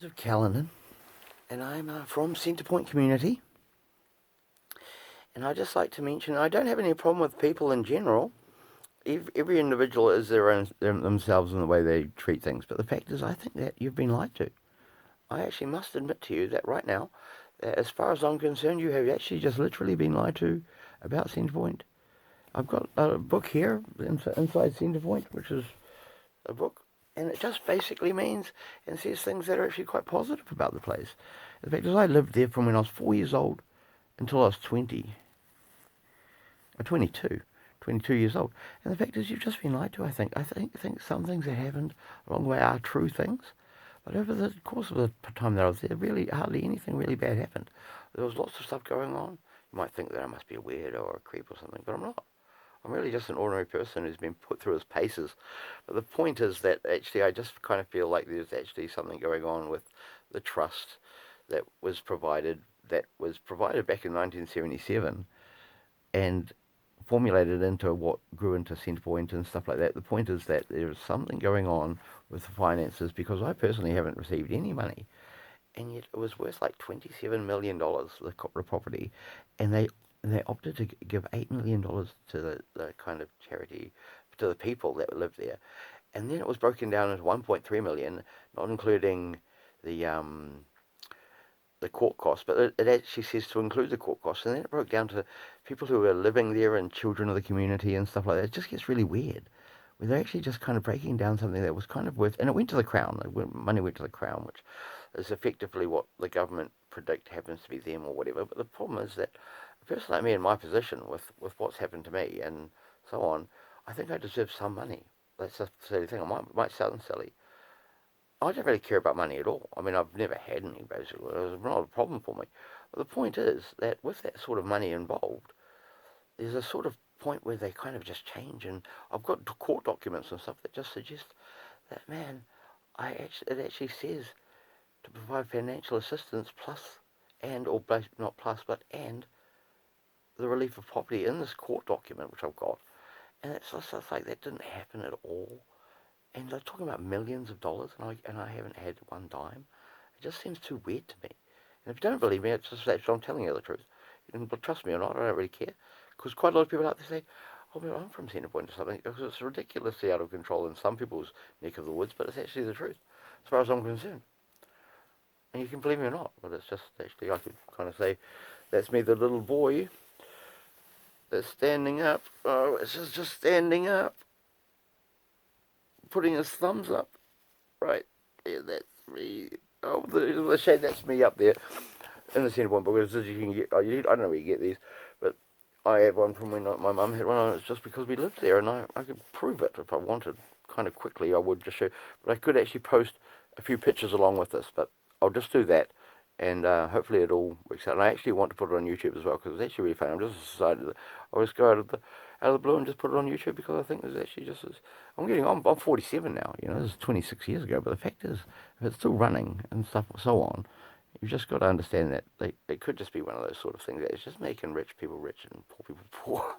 of Callanan, and I'm from Centre Point community. And I'd just like to mention, I don't have any problem with people in general. Every individual is their own themselves in the way they treat things. But the fact is, I think that you've been lied to. I actually must admit to you that right now, that as far as I'm concerned, you have actually just literally been lied to about Centre Point. I've got a book here inside Centre Point, which is a book, and it just basically means and says things that are actually quite positive about the place. The fact is, I lived there from when I was 4 years old until I was 20, or 22 years old. And the fact is, you've just been lied to, I think. I think some things that happened along the way are true things, but over the course of the time that I was there, really hardly anything really bad happened. There was lots of stuff going on. You might think that I must be a weirdo or a creep or something, but I'm not. I'm really just an ordinary person who's been put through his paces. But the point is that actually I just kind of feel like there's actually something going on with the trust that was provided back in 1977 and formulated into what grew into Centre Point and stuff like that. The point is that there is something going on with the finances, because I personally haven't received any money, and yet it was worth like $27 million, the property, and they opted to give $8 million to the kind of charity, to the people that lived there. And then it was broken down into 1.3 million, not including the the court costs, but it actually says to include the court costs. And then it broke down to people who were living there and children of the community and stuff like that. It just gets really weird, where they're actually just kind of breaking down something that was kind of worth, and it went to the Crown. Money went to the Crown, which is effectively what the government predict happens to be them or whatever. But the problem is that a person like me in my position, with what's happened to me and so on, I think I deserve some money. That's just the silly thing. Might sound silly. I don't really care about money at all. I mean, I've never had any, basically. It was not a problem for me. But the point is that with that sort of money involved, there's a sort of point where they kind of just change. And I've got court documents and stuff that just suggest that, man, it actually says to provide financial assistance plus and, or not plus, but and the relief of property in this court document, which I've got. And it's just like that didn't happen at all. And they're talking about millions of dollars, and I haven't had one dime. It just seems too weird to me. And if you don't believe me, it's just that I'm telling you the truth. You can trust me or not, I don't really care. Because quite a lot of people out there say, oh, well, I'm from Centre Point or something, because it's ridiculously out of control in some people's neck of the woods, but it's actually the truth, as far as I'm concerned. And you can believe me or not, but it's just actually, I could kind of say, that's me, the little boy that's standing up. Oh, it's just standing up, putting his thumbs up. Right, yeah, that's me. Oh, the shade, that's me up there in the Centre Point book. As you can get, I don't know where you get these, but I had one from when my mum had one, and it's just because we lived there, and I could prove it if I wanted. Kind of quickly, I would just show, but I could actually post a few pictures along with this, but I'll just do that, and hopefully it all works out. And I actually want to put it on YouTube as well, because it's actually really fun. I'm just decided that I'll just go out of the blue and just put it on YouTube, because I think there's actually just as I'm 47 now. This is 26 years ago, but the fact is, if it's still running and stuff so on, you've just got to understand that it could just be one of those sort of things that it's just making rich people rich and poor people poor.